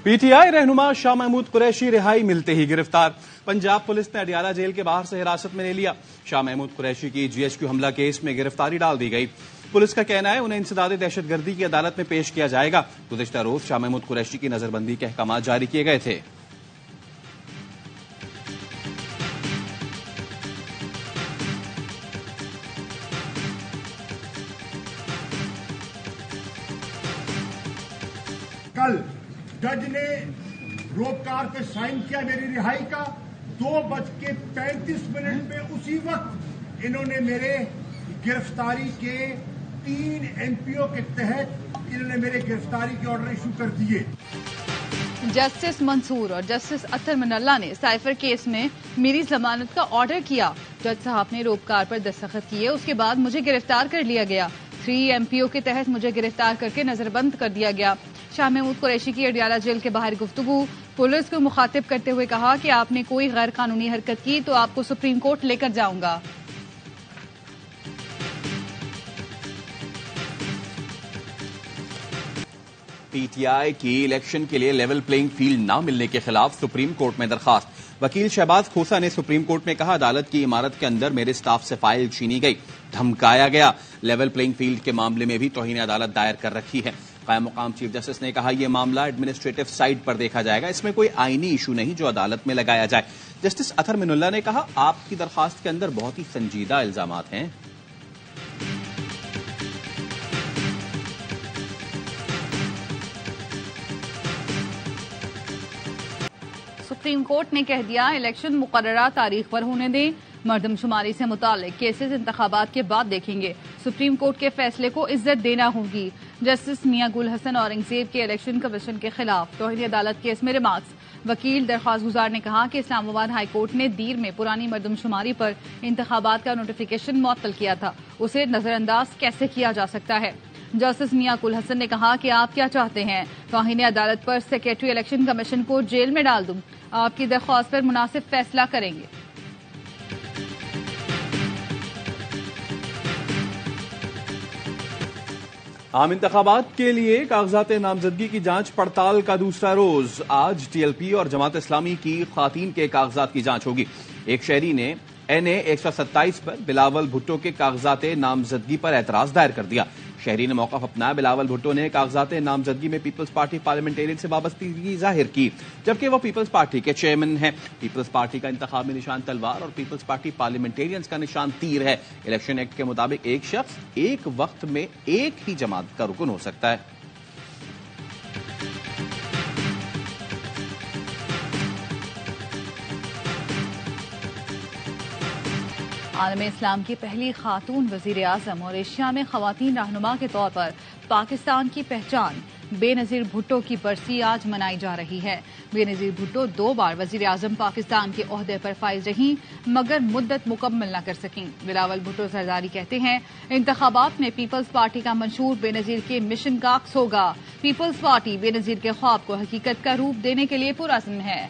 PTI रहनुमा शाह महमूद कुरैशी रिहाई मिलते ही गिरफ्तार। पंजाब पुलिस ने अडियाला जेल के बाहर से हिरासत में ले लिया। शाह महमूद कुरैशी की GHQ हमला केस में गिरफ्तारी डाल दी गई। पुलिस का कहना है उन्हें इंसदाद दहशतगर्दी की अदालत में पेश किया जाएगा। गुज़िश्ता रोज शाह महमूद कुरैशी की नजरबंदी के अहकाम जारी किए गए थे। कल जज ने रोपकार पे साइन किया मेरी रिहाई का। 2:35 पे उसी वक्त इन्होंने मेरे गिरफ्तारी के 3 MPO के तहत इन्होंने मेरे गिरफ्तारी के ऑर्डर इशू कर दिए। जस्टिस मंसूर और जस्टिस अत्तर मनल्ला ने साइफर केस में मेरी जमानत का ऑर्डर किया। जज साहब ने रोपकार पर दस्तखत किए। उसके बाद मुझे गिरफ्तार कर लिया गया। 3 MPO के तहत मुझे गिरफ्तार करके नजरबंद कर दिया गया। शाह महमूद कुरैशी की अडियाला जेल के बाहर गुफ्तगू। पुलिस को मुखातिब करते हुए कहा कि आपने कोई गैर कानूनी हरकत की तो आपको सुप्रीम कोर्ट लेकर जाऊंगा। PTI की इलेक्शन के लिए लेवल प्लेइंग फील्ड न मिलने के खिलाफ सुप्रीम कोर्ट में दरखास्त। वकील शहबाज खोसा ने सुप्रीम कोर्ट में कहा अदालत की इमारत के अंदर मेरे स्टाफ से फाइल छीनी गई, धमकाया गया। लेवल प्लेइंग फील्ड के मामले में भी तौहीन अदालत दायर कर रखी है। कायम मुकाम चीफ जस्टिस ने कहा यह मामला एडमिनिस्ट्रेटिव साइड पर देखा जाएगा, इसमें कोई आईनी इशू नहीं जो अदालत में लगाया जाए। जस्टिस अत्तर मनल्ला ने कहा आपकी दरखास्त के अंदर बहुत ही संजीदा इल्जामात हैं। सुप्रीम कोर्ट ने कह दिया इलेक्शन मुकर्ररा तारीख पर होने दें। मर्दमशुमारी से मुतालिक केसेस इंतखाबात के बाद देखेंगे। सुप्रीम कोर्ट के फैसले को इज्जत देना होगी। जस्टिस मियां गुल हसन औरंगजेब के इलेक्शन कमीशन के खिलाफ तौहीन अदालत केस में रिमार्क्स। वकील दरख्वास्त गुजार ने कहा कि इस्लामाबाद हाई कोर्ट ने दीर में पुरानी मर्दमशुमारी पर इंतखाबात का नोटिफिकेशन मुअत्तल किया था, उसे नजरअंदाज कैसे किया जा सकता है। जस्टिस मियां गुल हसन ने कहा कि आप क्या चाहते हैं, तौहीन अदालत पर सेक्रेटरी इलेक्शन कमीशन को जेल में डाल दूं? आपकी दरख्वास्त पर मुनासिब फैसला करेंगे। आम इंतखाबात के लिए कागजात नामजदगी की जांच पड़ताल का दूसरा रोज। आज TLP और जमात इस्लामी की खातीन के कागजात की जांच होगी। एक शहरी ने NA 127 पर बिलावल भुट्टो के कागजात नामजदगी पर एतराज दायर कर दिया। शहरी ने मौक़िफ़ अपनाया। बिलावल भुट्टो ने कागजात नामजदगी में पीपल्स पार्टी पार्लियामेंटेरियन से वाबस्तगी जाहिर की, जबकि वो पीपल्स पार्टी के चेयरमैन हैं। पीपल्स पार्टी का इंतखाबी निशान तलवार और पीपल्स पार्टी पार्लियामेंटेरियंस का निशान तीर है। इलेक्शन एक्ट के मुताबिक एक शख्स एक वक्त में एक ही जमात का रुकन हो सकता है। आलम इस्लाम की पहली खातून वजीर आजम और एशिया में खवातीन रहनुमा के तौर पर पाकिस्तान की पहचान बेनजीर भुट्टो की बरसी आज मनाई जा रही है। बेनजीर भुट्टो 2 बार वजीर आजम पाकिस्तान के ओहदे पर फाइज रहीं मगर मुद्दत मुकम्मल न कर सकें। बिलावल भुट्टो जरदारी कहते हैं इंतखाबात में पीपल्स पार्टी का मंशूर बेनजीर के मिशन का अक्स होगा। पीपल्स पार्टी बेनजीर के ख्वाब को हकीकत का रूप देने के लिए पुरअज़्म है।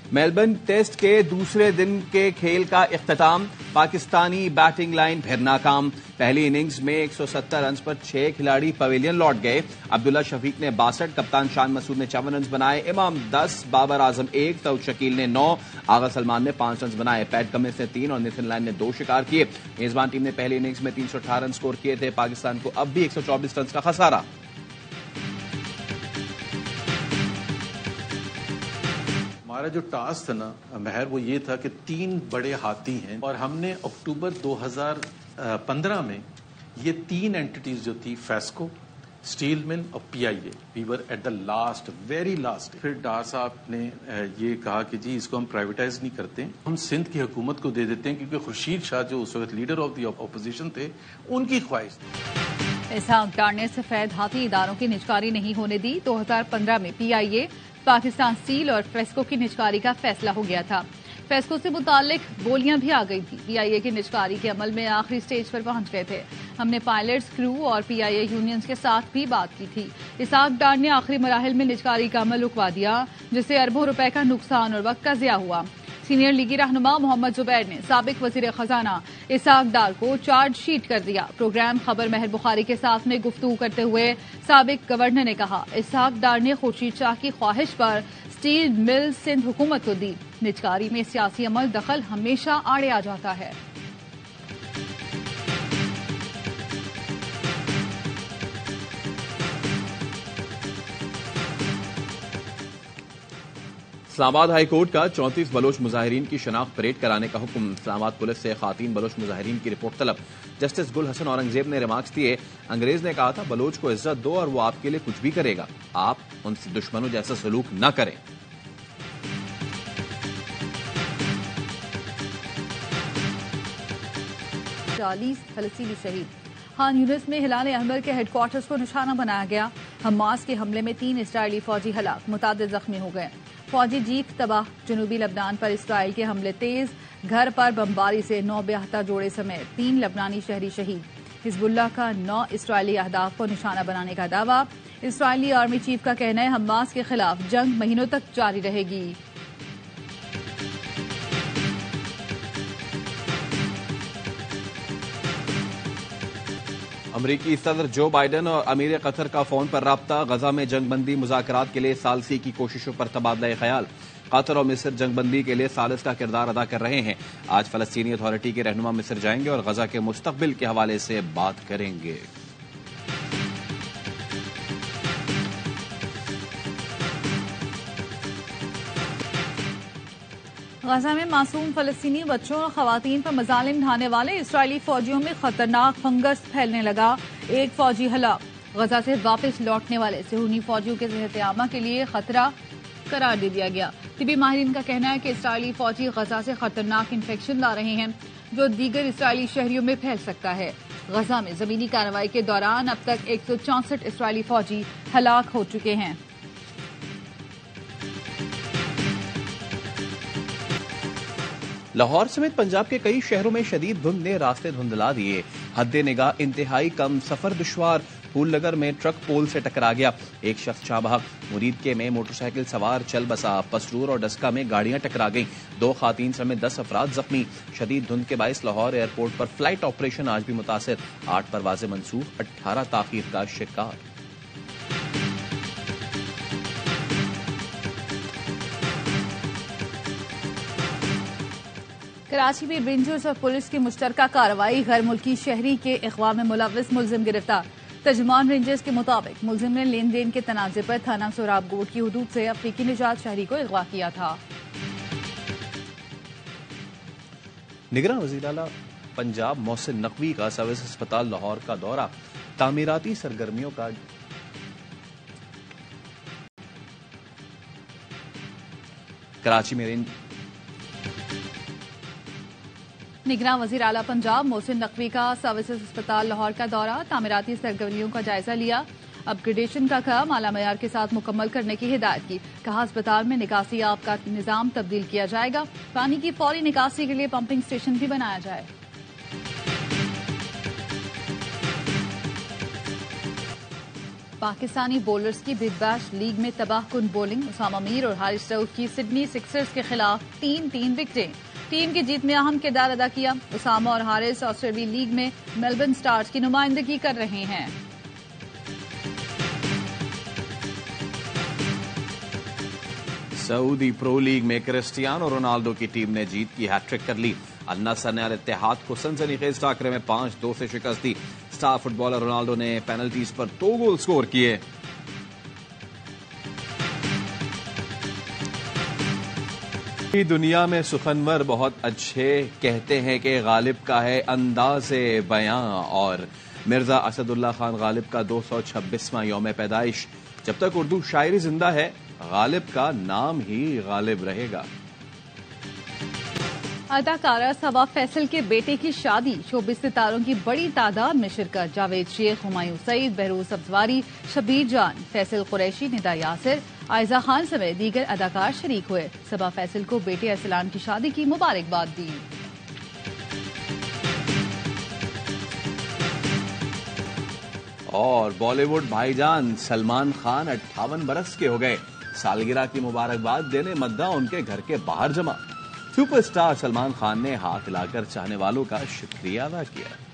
मेलबर्न टेस्ट के दूसरे दिन के खेल का इख्तिताम। पाकिस्तानी बैटिंग लाइन फिर नाकाम। पहली इनिंग्स में 170 रन पर 6 खिलाड़ी पवेलियन लौट गए। अब्दुल्ला शफीक ने 62, कप्तान शान मसूद ने 54 रन बनाए। इमाम 10, बाबर आजम 1, दाऊद शकील ने 9, आगा सलमान ने 5 रन बनाए। पैट कमिंस ने 3 और नितिन लाइन ने 2 शिकार किए। मेजबान टीम ने पहली इनिंग्स में 318 रन स्कोर किए थे। पाकिस्तान को अब भी 124 रन का खसारा। हमारा जो टास्क था ना महर, वो ये था कि 3 बड़े हाथी हैं और हमने अक्टूबर 2015 में ये 3 एंटिटीज जो थी फेस्को, स्टील मिल और PIA, we were at the last, very last. फिर डार साहब ने ये कहा कि जी इसको हम प्राइवेटाइज नहीं करते, हम सिंध की हुकूमत को दे देते हैं, क्योंकि खुर्शीद शाह जो उस वक्त लीडर ऑफ द अपोजिशन थे उनकी ख्वाहिश थी। इसहाक डार ने सफेद हाथी इदारों की निजकारी नहीं होने दी। 2015 में PIA, पाकिस्तान स्टील और फेस्को की निजकारी का फैसला हो गया था। फेस्को से मुतालिक बोलियां भी आ गई थी। PIA की निजकारी के अमल में आखिरी स्टेज पर पहुंच गए थे। हमने पायलट्स, क्रू और PIA यूनियंस के साथ भी बात की थी। इसहाक डार ने आखिरी मराहिल में निजकारी का अमल रुकवा दिया, जिससे अरबों रुपए का नुकसान और वक्त का ज़िया हुआ। سینئر لیگی رہنما محمد زبیر نے سابق وزیر خزانہ اسحاق ڈار کو چارج شیٹ کر دیا۔ پروگرام خبر مہر بخاری کے ساتھ میں گفتگو کرتے ہوئے سابق گورنر نے کہا، اسحاق ڈار نے خورشید شاہ کی خواہش پر اسٹیل مل سندھ حکومت کو دی۔ نجکاری میں سیاسی عمل دخل ہمیشہ آڑے آ جاتا ہے۔ اسلام آباد ہائی کورٹ کا 34 بلوچ مظاہرین کی شناخت پریڈ کرانے کا حکم۔ اسلام آباد پولیس سے خواتین بلوچ مظاہرین کی رپورٹ طلب۔ جسٹس گل حسن اورنگزیب نے ریمارکس دیے، انگریز نے کہا تھا بلوچ کو عزت دو اور وہ آپ کے لیے کچھ بھی کرے گا، آپ ان سے دشمنوں جیسا سلوک نہ کریں۔ فلسطینی شہید خان یونس میں ہلال احمر کے ہیڈ کوارٹرز کو نشانہ بنایا گیا۔ حماس کے حملے میں 3 اسرائیلی فوجی ہلاک، متعدد زخمی ہو گئے۔ فوجی جیپ تباہ، جنوبی لبنان پر اسرائیل کے حملے تیز، گھر پر بمباری سے 9 بیاہتا جوڑے سمیت 3 لبنانی شہری شہید۔ حزب اللہ کا 9 اسرائیلی اہداف کو نشانہ بنانے کا دعویٰ۔ اسرائیلی آرمی چیف کا کہنا ہے حماس کے خلاف جنگ مہینوں تک جاری رہے گی۔ امریکی صدر جو بائیڈن اور امیر قطر کا فون پر رابطہ، غزہ میں جنگ بندی مذاکرات کے لیے ثالثی کی کوششوں پر تبادلہ خیال۔ قطر اور مصر جنگ بندی کے لیے ثالث کا کردار ادا کر رہے ہیں۔ آج فلسطینی اتھارٹی کے رہنما مصر جائیں گے اور غزہ کے مستقبل کے حوالے سے بات کریں گے۔ غزہ میں معصوم فلسطینی بچوں اور خواتین پر مظالم ڈھانے والے اسرائیلی فوجیوں میں خطرناک فنگس پھیلنے لگا، 1 فوجی ہلاک۔ غزہ سے واپس لوٹنے والے صہیونی فوجیوں کے صحت عامہ کے لیے خطرہ قرار دے دیا گیا۔ طبی ماہرین کا کہنا ہے کہ اسرائیلی فوجی غزہ سے خطرناک انفیکشن لا رہے ہیں جو دیگر اسرائیلی شہریوں میں پھیل سکتا ہے۔ غزہ میں زمینی کارروائی کے دوران اب تک 164 اسرائیلی فوجی ہلاک ہو چکے ہیں۔ لاہور سمیت پنجاب کے کئی شہروں میں شدید دھند نے راستے دھندلا دیے، حد نگاہ انتہائی کم، سفر دشوار۔ پھول نگر میں ٹرک پول سے ٹکرا گیا، 1 شخص جاں بحق۔ مرید کے میں موٹر سائیکل سوار چل بسا، پسرور اور ڈسکا میں گاڑیاں ٹکرا گئیں، 2 خواتین سمیت 10 افراد زخمی۔ شدید دھند کے باعث لاہور ایئرپورٹ پر فلائٹ آپریشن آج بھی متاثر، 8 پروازیں منسوخ، 18 تاخیر کا شکار۔ کراچی میں رینجرز اور پولیس کی مشترکہ کارروائی، غیر ملکی شہری کے اغوا میں ملوث ملزم گرفتار۔ ترجمان رینجرز کے مطابق ملزم نے لین دین کے تنازع پر تھانہ سوراب گوٹ کی حدود سے افریقی نژاد شہری کو اغوا کیا تھا۔ نگراں وزیر اعلیٰ پنجاب محسن نقوی کا سروس اسپتال لاہور کا دورہ، تعمیراتی سرگرمیوں کا کراچی میں نگراں وزیر اعلیٰ پنجاب محسن نقوی کا سروسز اسپتال لاہور کا دورہ، تعمیراتی سرگرمیوں کا جائزہ لیا، اپ گریڈیشن کا کام اعلیٰ معیار کے ساتھ مکمل کرنے کی ہدایت کی۔ کہا اسپتال میں نکاسی آب کا نظام تبدیل کیا جائے گا، پانی کی فوری نکاسی کے لیے پمپنگ اسٹیشن بھی بنایا جائے۔ پاکستانی بولرز کی بگ بیش لیگ میں تباہ کن بولنگ، اسامہ میر اور حارث رؤف کی سڈنی سکسرز کے خلاف 3 وکٹیں، ٹیم کی جیت میں اہم کردار ادا کیا۔ اسامہ اور حارث آسٹریلوی لیگ میں میلبرن سٹارز کی نمائندگی کر رہے ہیں۔ سعودی پرو لیگ میں کرسٹیانو رونالڈو کی ٹیم نے جیت کی ہیٹ ٹرک کر لی، النصر نے الاتحاد کو سنسنی خیز ٹاکرے میں 5-2 سے شکست دی۔ اسٹار فٹ بالر رونالڈو نے پینلٹیز پر 2 گول سکور کیے۔ دنیا میں سخنور بہت اچھے کہتے ہیں کہ غالب کا ہے انداز بیاں، اور مرزا اسد اللہ خان غالب کا 226واں یوم پیدائش۔ جب تک اردو شاعری زندہ ہے غالب کا نام ہی غالب رہے گا۔ اداکارہ صبا فیصل کے بیٹے کی شادی، شوبز ستاروں کی بڑی تعداد میں شرکت، جاوید شیخ، ہمایوں سعید، بہروز سبزواری، شبیر جان، فیصل قریشی، ندا یاسر، عائزہ خان سمیت دیگر اداکار شریک ہوئے۔ صبا فیصل کو بیٹے ارسلان کی شادی کی مبارکباد دی۔ اور بالی ووڈ بھائی جان سلمان خان 58 برس کے ہو گئے، سالگرہ کی مبارکباد دینے مداح ان کے گھر کے باہر جمع۔ سپر اسٹار سلمان خان نے ہاتھ ہلا کر چاہنے والوں کا شکریہ ادا کیا۔